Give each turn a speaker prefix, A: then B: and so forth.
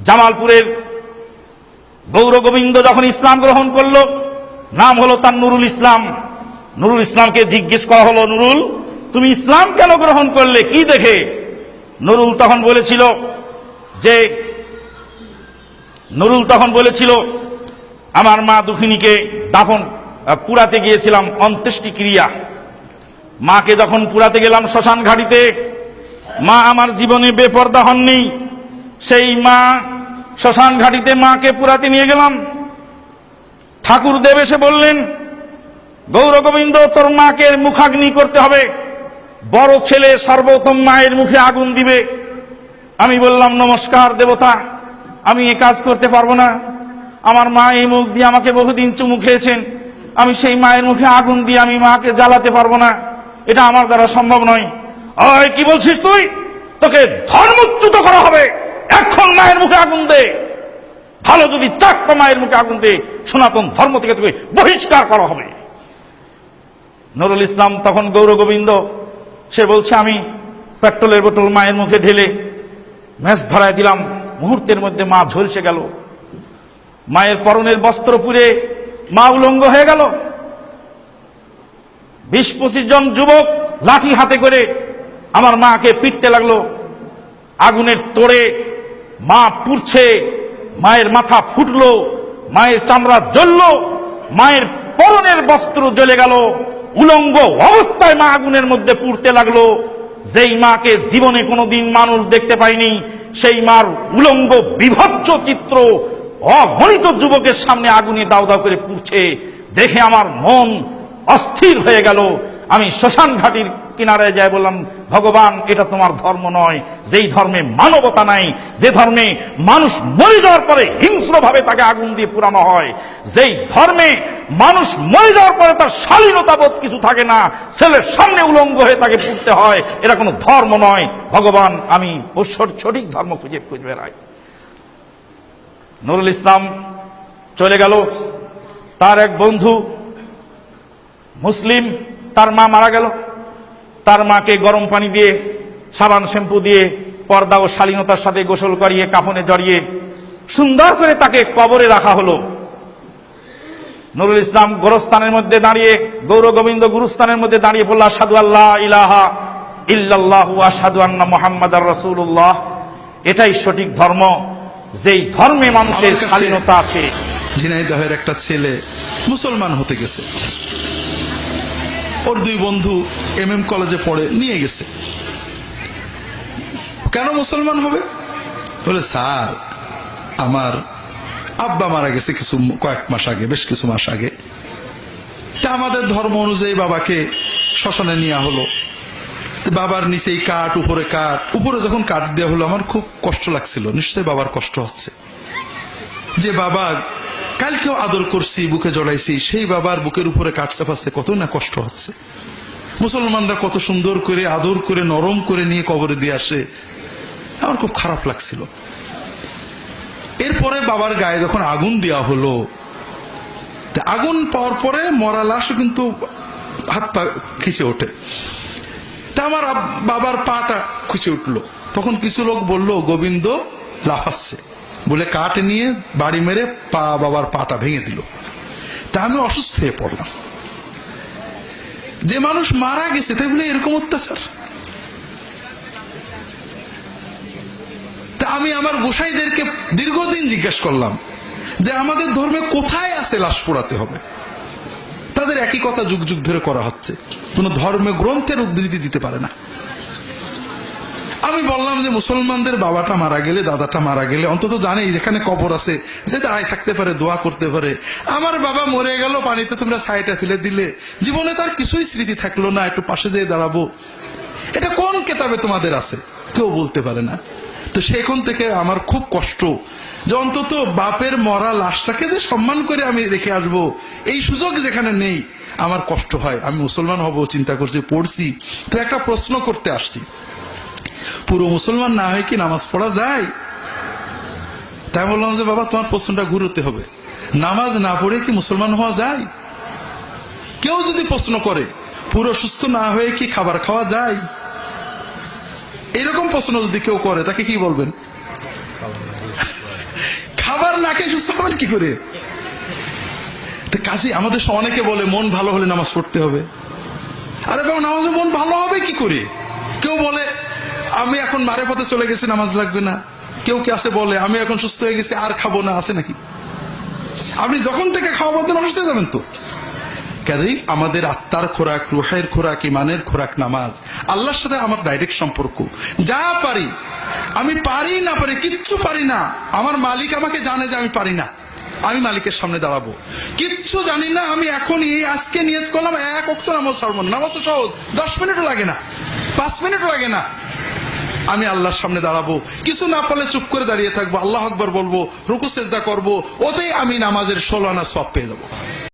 A: জামালপুরের গৌর গোবিন্দ যখন ইসলাম গ্রহণ করলো, নাম হলো তার নুরুল ইসলাম। নুরুল ইসলামকে জিজ্ঞেস করা হলো, নুরুল তুমি ইসলাম কেন গ্রহণ করলে, কি দেখে? নুরুল তখন বলেছিল আমার মা দুঃখিনীকে পুরাতে গিয়েছিলাম, অন্ত্যেষ্টি ক্রিয়া। মাকে যখন পুরাতে গেলাম শ্মশান ঘাটিতে, মা আমার জীবনে বেপরদা হননি। সেই মা শ্মশান ঘাটিতে মাকে পুরাতে নিয়ে গেলাম। ঠাকুরদেব এসে বললেন, গৌর গোবিন্দ তোর মাকে মুখাগ্নি করতে হবে, বড় ছেলে সর্বোত্তম মায়ের মুখে আগুন দিবে। আমি বললাম, নমস্কার দেবতা, আমি এ কাজ করতে পারবো না। আমার মা এই মুখ দিয়ে আমাকে বহুদিন চুমু খেয়েছেন, আমি সেই মায়ের মুখে আগুন দিয়ে আমি মাকে জ্বালাতে পারবো না, এটা আমার দ্বারা সম্ভব নয়। ওই কি বলছিস তুই? তোকে ধর্মচ্যুত করা হবে, এখন মায়ের মুখে আগুন দে। ভালো যদি চাক তো মায়ের মুখে আগুন দে, সনাতন ধর্ম থেকে তোকে বহিষ্কার করা হবে। নুরুল ইসলাম তখন গৌর গোবিন্দ, সে বলছে আমি পেট্রোলের বোতল মায়ের মুখে ঢেলে ম্যাচ ধরায় দিলাম, মুহূর্তের মধ্যে মা ঝলসে গেল। মায়ের পরনের বস্ত্র পুড়ে মা উলঙ্গ হয়ে গেল। 20-25 জন যুবক লাঠি হাতে করে আমার মাকে পিটতে লাগলো। আগুনের তোড়ে মা পুড়ছে, মায়ের মাথা ফুটলো, মায়ের চামড়া জ্বলল, মায়ের পরনের বস্ত্র জ্বলে গেল। উলঙ্গ অবস্থায় মা আগুনের মধ্যে পুড়তে লাগলো। যেই মাকে জীবনে কোনোদিন মানুষ দেখতে পায়নি, সেই মার উলঙ্গ বিভৎস চিত্র অগণিত যুবকের সামনে আগুনে দাউ দাউ করে পুড়ছে দেখে আমার মন অস্থির হয়ে গেল। আমি শ্মশান ঘাটির কিনারায় যাই বললাম, ভগবান এটা তোমার ধর্ম নয়, যেই ধর্মে মানবতা নাই, যে ধর্মে মানুষ মরে যাওয়ার পরে হিংস্রভাবে তাকে আগুন দিয়ে পুরানো হয়, যেই ধর্মে মানুষ মরে যাওয়ার পরে তার শালীনতা বোধ কিছু থাকে না, ছেলের সামনে উলঙ্গ হয়ে তাকে পুড়তে হয়, এটা কোনো ধর্ম নয়। ভগবান আমি সঠিক ধর্ম খুঁজে বেড়াই। নুরুল ইসলাম চলে গেল। তার এক বন্ধু মুসলিম, তার মা মারা গেল। তার মাকে গরম পানি দিয়ে, সাবান শ্যাম্পু দিয়ে, পর্দা ও শালীনতার সাথে গোসল করিয়ে, কাফনে জড়িয়ে সুন্দর করে তাকে কবরে রাখা হলো। নুরুল ইসলাম গোরস্থানের মধ্যে দাঁড়িয়ে, গৌর গোবিন্দ গুরুস্থানের মধ্যে দাঁড়িয়ে বলল, আশহাদু আল্লা ইলাহা ইল্লাল্লাহু ওয়া আশহাদু আন্না মুহাম্মাদার রাসূলুল্লাহ। এটাই সঠিক ধর্ম, যেই ধর্মে মানুষের শালীনতা আছে।
B: ঝিনাইদহের একটা ছেলে মুসলমান হতে গেছে, ওর 2 বন্ধু MM কলেজে পড়ে, নিয়ে গেছে। কেন মুসলমান হবে? বলে স্যার আমার আব্বা মারা গেছে কয়েক মাস আগে, বেশ কিছু মাস আগে, তা আমাদের ধর্ম অনুযায়ী বাবাকে শ্মশানে নেওয়া হলো। বাবার নিচেই কাঠ, উপরে কাঠ, উপরে যখন কাঠ দেওয়া হলো আমার খুব কষ্ট লাগছিল। নিশ্চয়ই বাবার কষ্ট হচ্ছে, যে বাবা কালকেও আদর করছি, বুকে জড়াইছি, সেই বাবার বুকের উপরে কাঠ চাপাচ্ছে, কত না কষ্ট হচ্ছে। মুসলমানরা কত সুন্দর করে আদর করে নরম করে নিয়ে কবরে দিয়ে আসে, আমার খুব খারাপ লাগছিল। এরপরে বাবার গায়ে যখন আগুন দেওয়া হলো, আগুন পাওয়ার পরে মরা লাশও কিন্তু হাত পা খিচে ওঠে। তা আমার বাবার পাটা খুঁজে উঠলো। তখন কিছু লোক বললো গোবিন্দ লাফাচ্ছে, বলে কাঠ নিয়ে বাড়ি মেরে বাবার পাটা ভেঙে দিল। তা আমি অসুস্থ হয়ে পড়লাম। যে মানুষ মারা গেছে তাই বলে এরকম অত্যাচার? তা আমি আমার গোসাইদেরকে দীর্ঘদিন জিজ্ঞেস করলাম যে আমাদের ধর্মে কোথায় আছে লাশ পোড়াতে হবে? তাদের একই কথা যুগ যুগ ধরে করা হচ্ছে, কোন ধর্মীয় গ্রন্থের উদ্ধৃতি দিতে পারে না। আমি বললাম যে মুসলমানদের বাবাটা মারা গেলে, দাদাটা মারা গেলে অন্তত জানে যেখানে কবর আছে, যে দাঁড়ায় থাকতে পারে, দোয়া করতে পারে। আমার বাবা মরে গেল, পানিতে তোমরা ছাইটা ফেলে দিলে, জীবনে তার কিছুই স্মৃতি থাকলো না, একটু পাশে যেয়ে দাঁড়াবো, এটা কোন কেতাবে তোমাদের আছে? কেউ বলতে পারে না। তো সেখান থেকে আমার খুব কষ্ট যে অন্তত বাপের মরা লাশটাকে যে সম্মান করে আমি রেখে আসবো, এই সুযোগ যেখানে নেই, আমার কষ্ট হয়। আমি মুসলমান হব চিন্তা করছি, পড়ছি। তো একটা প্রশ্ন করতে আসছি, পুরো মুসলমান না হয়ে কি নামাজ পড়া যায়? তাই বললাম যে বাবা তোমার প্রশ্নটা ঘুরতে হবে, নামাজ না পড়ে কি মুসলমান হওয়া যায়? কেউ যদি প্রশ্ন করে পুরো সুস্থ না হয়ে কি খাবার খাওয়া যায়, এরকম প্রশ্ন যদি কেউ করে তাকে কি বলবেন? খাবার না খেয়ে সুস্থ হবেন কি করে? কাজে আমাদের অনেকে বলে মন ভালো হলে নামাজ পড়তে হবে। আরে বাবা, নামাজে মন ভালো হবে কি করে? কেউ বলে আমি এখন মারে পথে চলে গেছি, নামাজ লাগবে না। কেউ কে আছে বলে আমি এখন সুস্থ হয়ে গেছি, আর খাবো না। আছে নাকি? আপনি যখন থেকে খাওয়া বলতেন অসুস্থ হয়ে যাবেন তো। কাজেই আমাদের আত্মার খোরাক, রুহের খোরাক, ইমানের খোরাক নামাজ। আল্লাহর সাথে আমার ডাইরেক্ট সম্পর্ক। যা পারি, আমি পারি না পারি, কিচ্ছু পারি না, আমার মালিক আমাকে জানে যে আমি পারি না। আমি মালিকের সামনে দাঁড়াবো। কিচ্ছু জানি না, আমি এখন এই আজকে নিয়ত করলাম এক ওয়াক্ত নামাজ ছাড়বো না। নামাজ তো সহজ, 10 মিনিটও লাগে না, 5 মিনিটও লাগে না। আমি আল্লাহর সামনে দাঁড়াবো, কিছু না পারলে চুপ করে দাঁড়িয়ে থাকবো, আল্লাহ আকবার বলবো, রুকু সেজদা করবো, ওতেই আমি নামাজের 16 আনা সওয়াব পেয়ে যাবো।